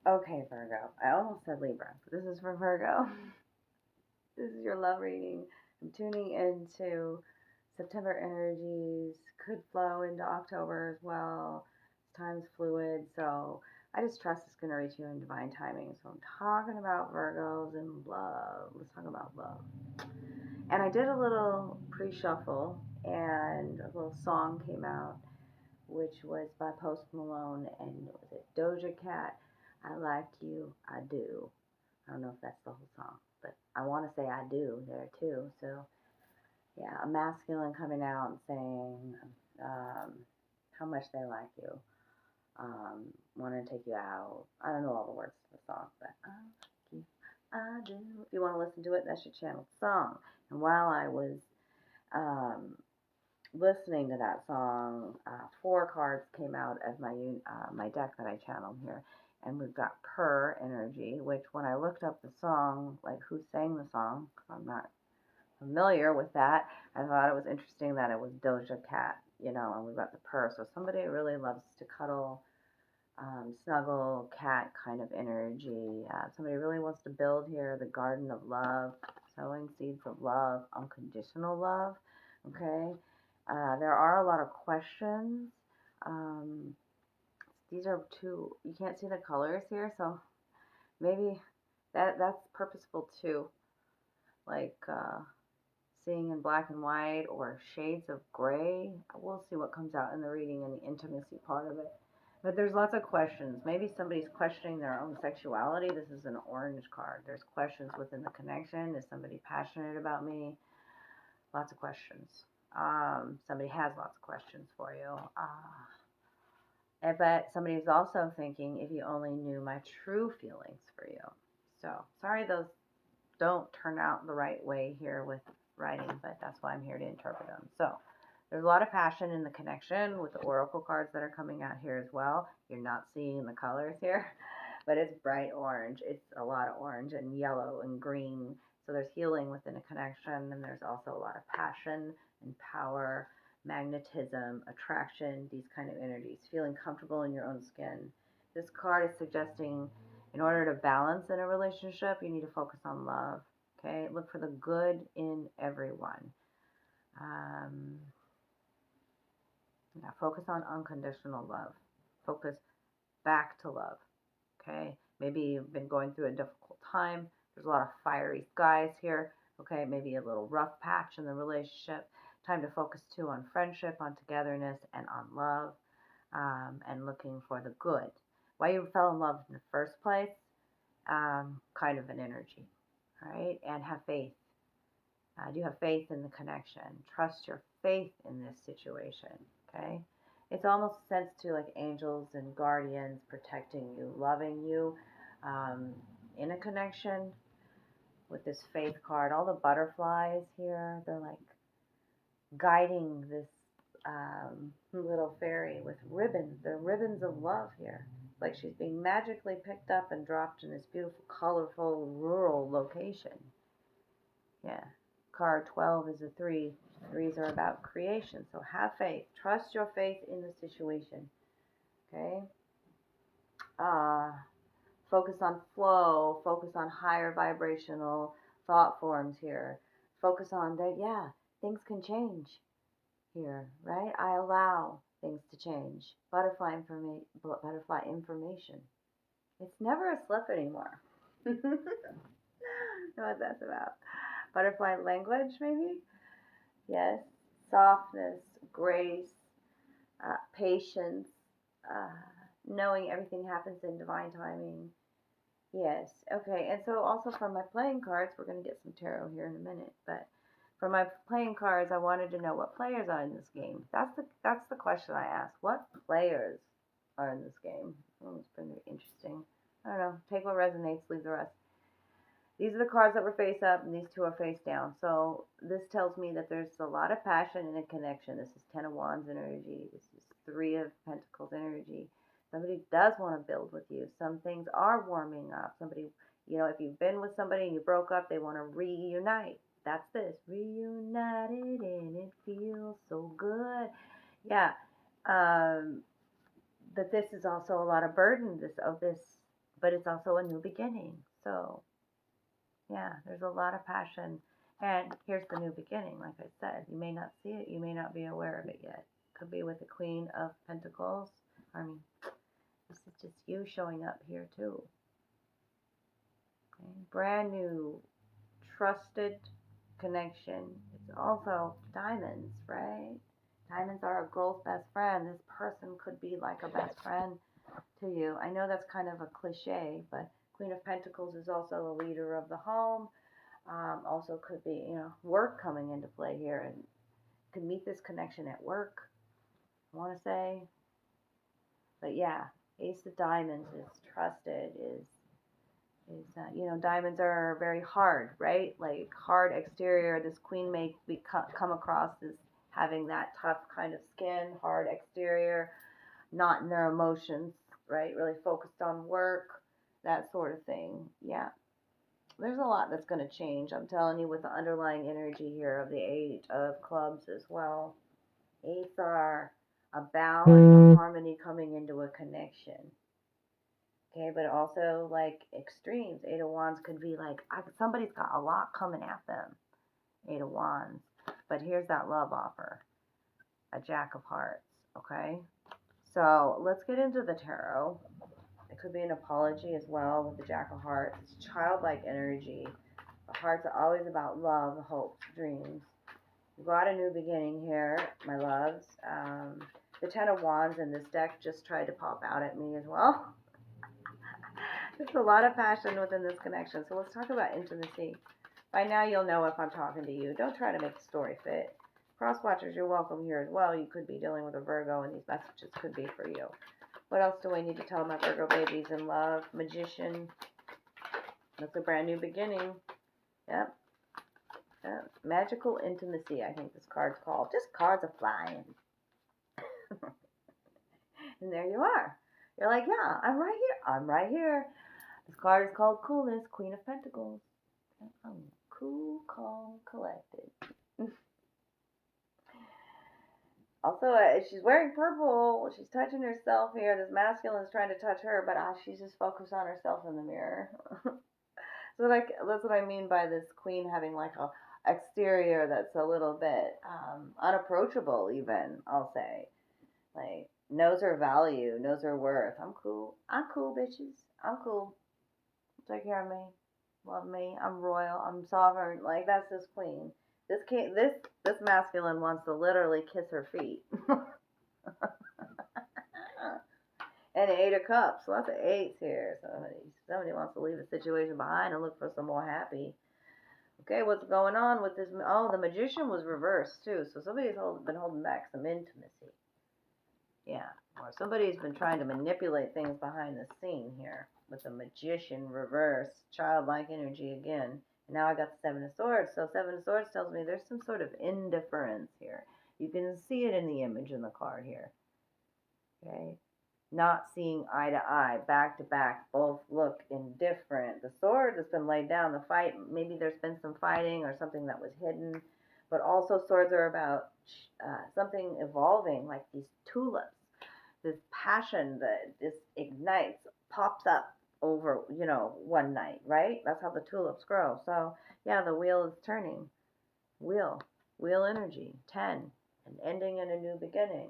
Okay, Virgo. I almost said Libra, but this is for Virgo. This is your love reading. I'm tuning into September energies, could flow into October as well. Time's fluid, so I just trust it's going to reach you in divine timing. So I'm talking about Virgos and love. Let's talk about love. And I did a little pre shuffle, and a little song came out, which was by Post Malone, and was it Doja Cat? I like you, I do. I don't know if that's the whole song, but I want to say I do there too. So yeah, a masculine coming out and saying um, how much they like you, want to take you out. I don't know all the words to the song, but I like you, I do. If you want to listen to it, that's your channeled song. And while I was um, listening to that song, four cards came out of my deck that I channeled here, and we've got Per energy. Which when I looked up the song, like who sang the song, because I'm not familiar with that, I thought it was interesting that it was Doja Cat, and we've got the Per. So somebody really loves to cuddle, snuggle, cat kind of energy. Somebody really wants to build here the garden of love, sowing seeds of love, unconditional love. Okay. There are a lot of questions. Um, these are two, you can't see the colors here, so maybe that's purposeful too. Like seeing in black and white or shades of gray. We'll see what comes out in the reading and the intimacy part of it. But there's lots of questions. Maybe somebody's questioning their own sexuality. This is an orange card. There's questions within the connection. Is somebody passionate about me? Lots of questions. Somebody has lots of questions for you. But somebody's also thinking, if you only knew my true feelings for you. So sorry those don't turn out the right way here with writing, but that's why I'm here to interpret them. So there's a lot of passion in the connection with the oracle cards that are coming out here as well. You're not seeing the colors here, but it's bright orange. It's a lot of orange and yellow and green. So there's healing within a connection, and there's also a lot of passion and power, magnetism, attraction, these kind of energies, feeling comfortable in your own skin. This card is suggesting in order to balance in a relationship, you need to focus on love. Okay, look for the good in everyone. Um, yeah, focus on unconditional love. Focus back to love. Okay, maybe you've been going through a difficult time. There's a lot of fiery skies here. Okay, maybe a little rough patch in the relationship. Time to focus too on friendship, on togetherness, and on love, and looking for the good. Why you fell in love in the first place, kind of an energy, right? And have faith. Do you have faith in the connection? Trust your faith in this situation, okay? It's almost a sense to like angels and guardians protecting you, loving you, um, in a connection with this faith card. All the butterflies here, they're like guiding this little fairy with ribbons. They're ribbons of love here. Like she's being magically picked up and dropped in this beautiful, colorful, rural location. Yeah. Card 12 is a 3. Threes are about creation. So have faith. Trust your faith in the situation. Okay? Uh, Focus on flow. Focus on higher vibrational thought forms here. Focus on that, yeah, things can change here, right? I allow things to change. Butterfly information. It's never a slip anymore. Know what that's about. Butterfly language, maybe? Yes. Softness, grace, patience, uh, knowing everything happens in divine timing. Yes. Okay. And so also from my playing cards, we're going to get some tarot here in a minute, but for my playing cards, I wanted to know what players are in this game. That's the question I asked. What players are in this game? Oh, it's pretty interesting. I don't know. Take what resonates, leave the rest. These are the cards that were face up, and these two are face down. So this tells me that there's a lot of passion and a connection. This is Ten of Wands energy. This is Three of Pentacles energy. Somebody does want to build with you. Some things are warming up. Somebody, if you've been with somebody and you broke up, they want to reunite. That's this. Reunited and it feels so good. Yeah. But this is also a lot of burden, this but it's also a new beginning. So, yeah, there's a lot of passion. And here's the new beginning. Like I said, you may not see it, you may not be aware of it yet. Could be with the Queen of Pentacles. I mean, this is just you showing up here too. Okay. Brand new, trusted connection. It's also diamonds, right? Diamonds are a girl's best friend. This person could be like a best friend to you. I know that's kind of a cliche, but Queen of Pentacles is also the leader of the home. Also could be, work coming into play here, and could meet this connection at work, I want to say. But yeah, Ace of Diamonds is trusted, is diamonds are very hard, right? Like hard exterior. This queen may come across as having that tough kind of skin, hard exterior, not in their emotions, right? Really focused on work, that sort of thing. Yeah. There's a lot that's going to change, I'm telling you, with the underlying energy here of the Eight of Clubs as well. Eights are a balance and harmony coming into a connection. Okay, but also like extremes. Eight of Wands could be like, somebody's got a lot coming at them. Eight of Wands. But here's that love offer. A Jack of Hearts, okay? So let's get into the tarot. It could be an apology as well with the Jack of Hearts. It's childlike energy. The hearts are always about love, hopes, dreams. We've got a new beginning here, my loves. The Ten of Wands in this deck just tried to pop out at me as well. There's a lot of passion within this connection. So let's talk about intimacy. By now you'll know if I'm talking to you. Don't try to make the story fit. Cross watchers, you're welcome here as well. You could be dealing with a Virgo, and these messages could be for you. What else do I need to tell my Virgo babies in love? Magician. That's a brand new beginning. Yep. Magical intimacy, I think this card's called. Just cards are flying. And there you are. You're like, yeah, I'm right here. I'm right here. This card is called Coolness, Queen of Pentacles. I'm cool, calm, collected. Also, she's wearing purple. She's touching herself here. This masculine is trying to touch her, but she's just focused on herself in the mirror. So that's what I mean by this queen having like a exterior that's a little bit unapproachable even, I'll say. Like, knows her value, knows her worth. I'm cool. I'm cool, bitches. I'm cool. Take care of me. Love me. I'm royal. I'm sovereign. Like, that's this queen. This masculine wants to literally kiss her feet. And an Eight of Cups. Lots of eights here. Somebody wants to leave the situation behind and look for some more happy. Okay, what's going on with this? Oh, the Magician was reversed too. So somebody's been holding back some intimacy. Yeah, or somebody's been trying to manipulate things behind the scene here with the Magician reverse, childlike energy again. And now I got the Seven of Swords. So Seven of Swords tells me there's some sort of indifference here. You can see it in the image in the card here. Okay, not seeing eye to eye, back to back, both look indifferent. The sword has been laid down. The fight, maybe there's been some fighting or something that was hidden. But also swords are about something evolving, like these tulips. This passion that just ignites, pops up over, one night, right? That's how the tulips grow. So, yeah, the wheel is turning. Wheel energy, 10, an ending and a new beginning.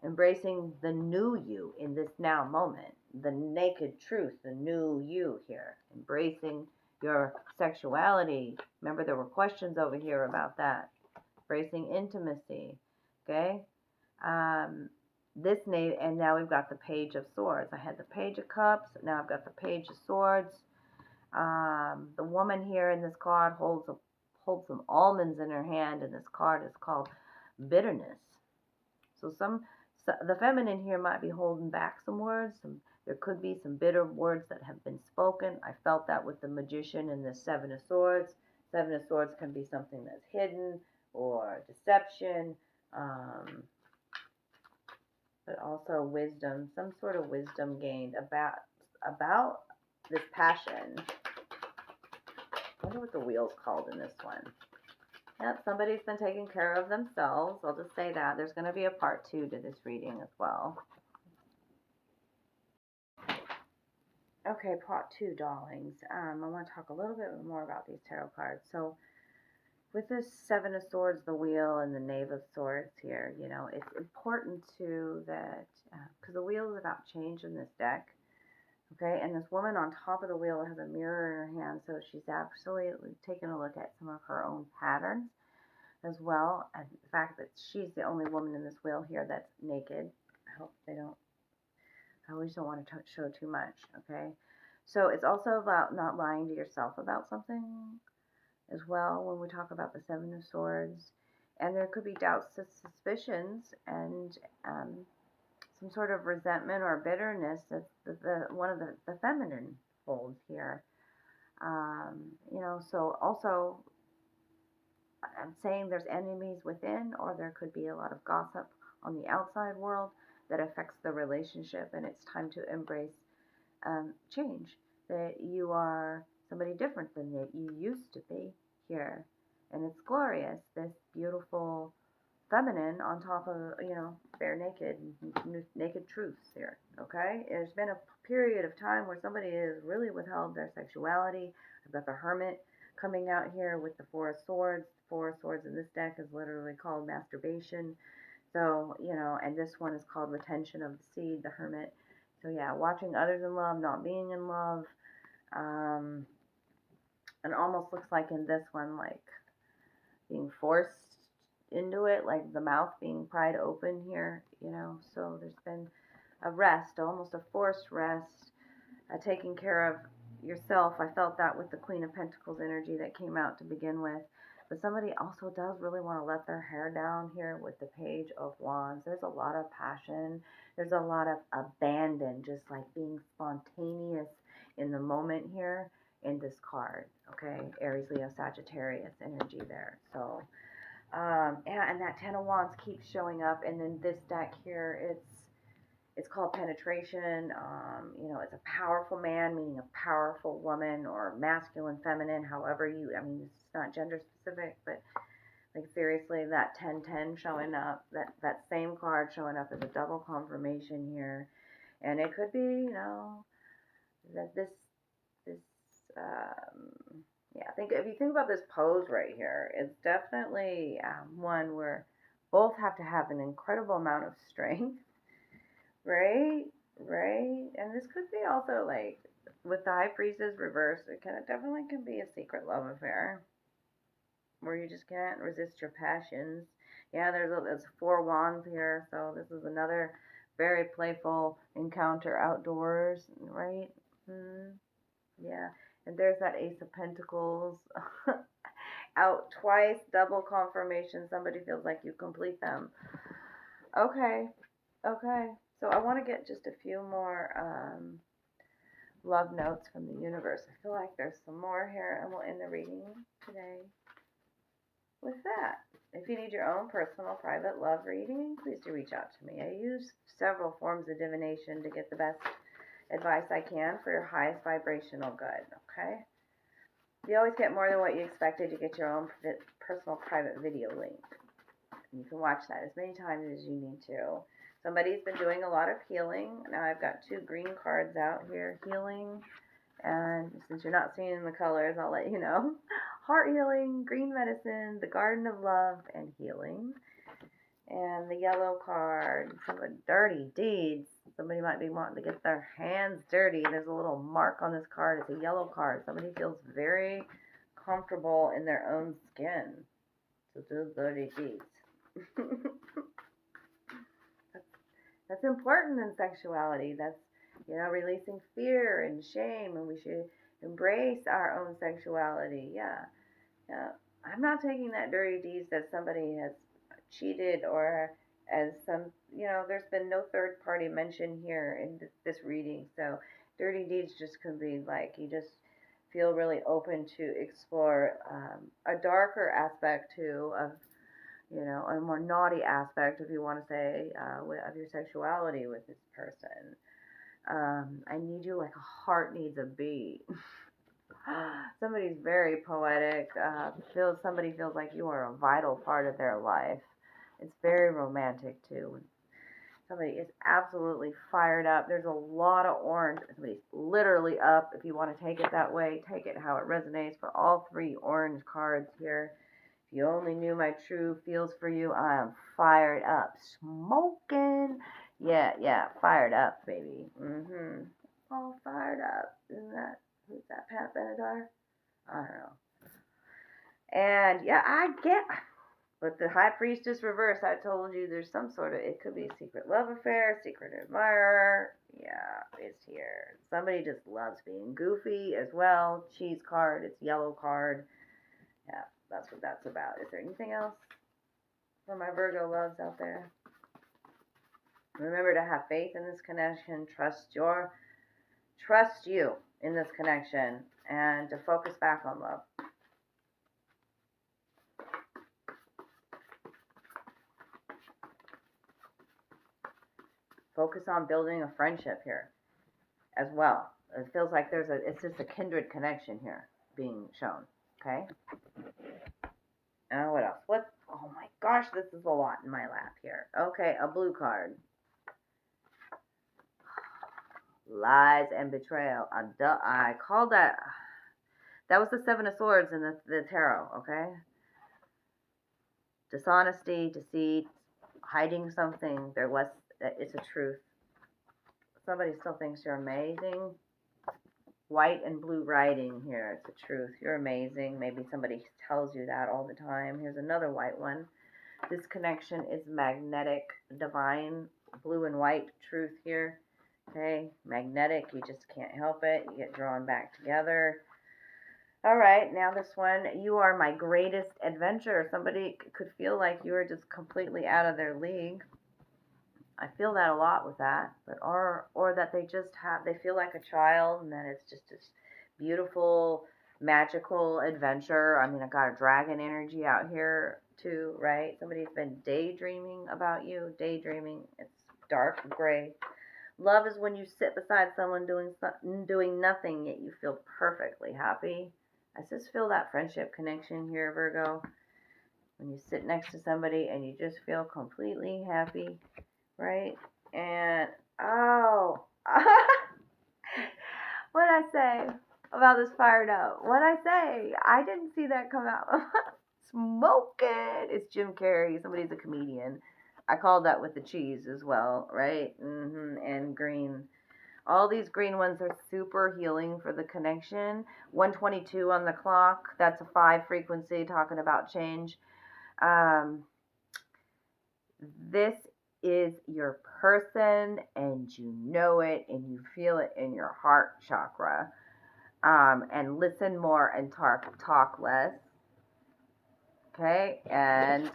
Embracing the new you in this now moment. The naked truth, the new you here. Embracing your sexuality. Remember, there were questions over here about that. Embracing intimacy. Okay? And now we've got the Page of Swords. I had the Page of Cups. Now I've got the Page of Swords. The woman here in this card holds some almonds in her hand, and this card is called bitterness. So the feminine here might be holding back some words. There could be some bitter words that have been spoken. I felt that with the Magician and the Seven of Swords. Seven of Swords can be something that's hidden or deception, but also wisdom, some sort of wisdom gained about this passion. I wonder what the wheel's called in this one. Yep, somebody's been taking care of themselves. I'll just say that. There's going to be a part 2 to this reading as well. Okay, part two, darlings. I want to talk a little bit more about these tarot cards. So, with this Seven of Swords, the Wheel, and the Knave of Swords here, you know, it's important too that, because the wheel is about change in this deck, okay? And this woman on top of the wheel has a mirror in her hand, so she's absolutely taking a look at some of her own patterns as well. And the fact that she's the only woman in this wheel here that's naked. I hope they don't, I always don't want to show too much, okay? So it's also about not lying to yourself about something as well when we talk about the Seven of Swords. And there could be doubts, suspicions, and some sort of resentment or bitterness that one of the feminine holds here. You know, so also I'm saying there's enemies within, or there could be a lot of gossip on the outside world that affects the relationship, and it's time to embrace change. That you are somebody different than that you used to be here, and it's glorious. This beautiful feminine on top of, you know, bare naked, naked truths here. Okay, there's been a period of time where somebody has really withheld their sexuality. I've got the Hermit coming out here with the Four of Swords. The Four of Swords in this deck is literally called masturbation. So, you know, and this one is called retention of the seed, the Hermit. So yeah, watching others in love, not being in love. Um, and almost looks like in this one, like being forced into it, like the mouth being pried open here, you know. So there's been a rest, almost a forced rest, taking care of yourself. I felt that with the Queen of Pentacles energy that came out to begin with. But somebody also does really want to let their hair down here with the Page of Wands. There's a lot of passion. There's a lot of abandon, just like being spontaneous in the moment here in this card. Okay, Aries, Leo, Sagittarius energy there. So, and that Ten of Wands keeps showing up. And then this deck here, it's called penetration. You know, it's a powerful man, meaning a powerful woman, or masculine, feminine, however you, I mean, it's not gender specific, but like seriously, that 10-10 showing up, that same card showing up as a double confirmation here. And it could be, you know, that this, yeah, think if you think about this pose right here, it's definitely one where both have to have an incredible amount of strength. Right, right. And this could be also like with the High Priestess reverse, it definitely can be a secret love affair where you just can't resist your passions. Yeah, there's four wands here, so this is another very playful encounter outdoors, right? Yeah, and there's that Ace of Pentacles out twice, double confirmation. Somebody feels like you complete them. Okay, okay. So I want to get just a few more love notes from the universe. I feel like there's some more here, and we'll end the reading today with that. If you need your own personal private love reading, please do reach out to me. I use several forms of divination to get the best advice I can for your highest vibrational good, okay? You always get more than what you expected. You get your own personal private video link. You can watch that as many times as you need to. Somebody's been doing a lot of healing. Now I've got two green cards out here, healing. And since you're not seeing the colors, I'll let you know. Heart healing, green medicine, the garden of love, and healing. And the yellow card, some dirty deeds. Somebody might be wanting to get their hands dirty. There's a little mark on this card. It's a yellow card. Somebody feels very comfortable in their own skin. So do dirty deeds. That's important in sexuality. That's, you know, releasing fear and shame, and we should embrace our own sexuality. Yeah, yeah. I'm not taking that dirty deeds that somebody has cheated or as some, you know, there's been no third party mention here in this reading. So dirty deeds just could be like you just feel really open to explore a darker aspect too of, you know, a more naughty aspect, if you want to say, of your sexuality with this person. I need you like a heart needs a beat. Somebody's very poetic. Somebody feels like you are a vital part of their life. It's very romantic too. Somebody is absolutely fired up. There's a lot of orange. Somebody's literally up. If you want to take it that way, take it how it resonates for all three orange cards here. If you only knew my true feels for you, I am fired up. Smoking. Yeah, fired up, baby. All fired up. Who's that, Pat Benatar? I don't know. And yeah, but the High Priestess reverse, I told you there's some sort of, it could be a secret love affair, secret admirer. Yeah, it's here. Somebody just loves being goofy as well. Cheese card, it's yellow card. Yeah, that's what that's about. Is there anything else for my Virgo loves out there? Remember to have faith in this connection, trust you in this connection, and to focus back on love. Focus on building a friendship here as well. It feels like it's just a kindred connection here being shown. Okay? What else? Oh my gosh, this is a lot in my lap here. Okay, a blue card. Lies and betrayal. I called that. That was the Seven of Swords in the tarot, okay? Dishonesty, deceit, hiding something. It's a truth. Somebody still thinks you're amazing. White and blue writing here. It's the truth. You're amazing. Maybe somebody tells you that all the time. Here's another white one. This connection is magnetic, divine, blue and white truth here. Okay, magnetic. You just can't help it. You get drawn back together. All right, now this one. You are my greatest adventure. Somebody could feel like you are just completely out of their league. I feel that a lot with that, but or that they feel like a child, and then it's just this beautiful, magical adventure. I mean, I got a dragon energy out here too, right? Somebody's been daydreaming about you. Daydreaming. It's dark gray. Love is when you sit beside someone doing nothing, yet you feel perfectly happy. I just feel that friendship connection here, Virgo. When you sit next to somebody and you just feel completely happy. Right? And, what'd I say about this fired up? What'd I say? I didn't see that come out. Smoking. It's Jim Carrey. Somebody's a comedian. I called that with the cheese as well, right? And green. All these green ones are super healing for the connection. 122 on the clock. That's a 5 frequency talking about change. This is your person, and you know it, and you feel it in your heart chakra. And listen more and talk less. Okay, and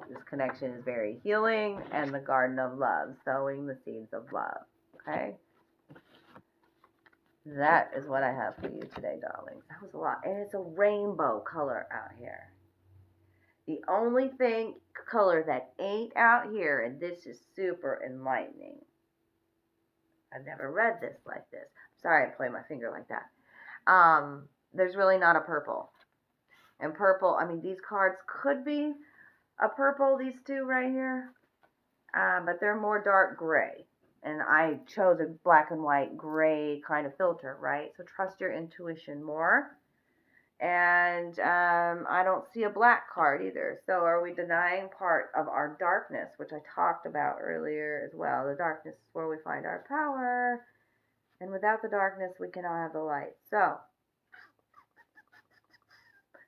this connection is very healing, and the garden of love, sowing the seeds of love. Okay, that is what I have for you today, darlings. That was a lot, and it's a rainbow color out here. The only color that ain't out here, and this is super enlightening. I've never read this like this. Sorry I play my finger like that. There's really not a purple. And purple, I mean, these cards could be a purple, these two right here. But they're more dark gray. And I chose a black and white gray kind of filter, right? So trust your intuition more. And I don't see a black card either. So are we denying part of our darkness, which I talked about earlier as well? The darkness is where we find our power. And without the darkness, we cannot have the light. So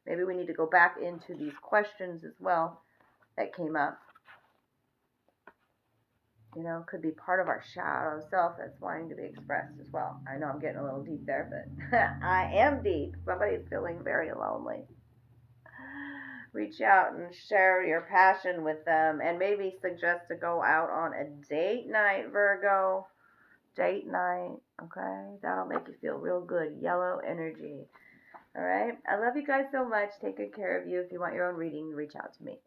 maybe we need to go back into these questions as well that came up. You know, could be part of our shadow self that's wanting to be expressed as well. I know I'm getting a little deep there, but I am deep. Somebody's feeling very lonely. Reach out and share your passion with them, and maybe suggest to go out on a date night, Virgo. Date night, okay? That'll make you feel real good. Yellow energy. All right? I love you guys so much. Take good care of you. If you want your own reading, reach out to me.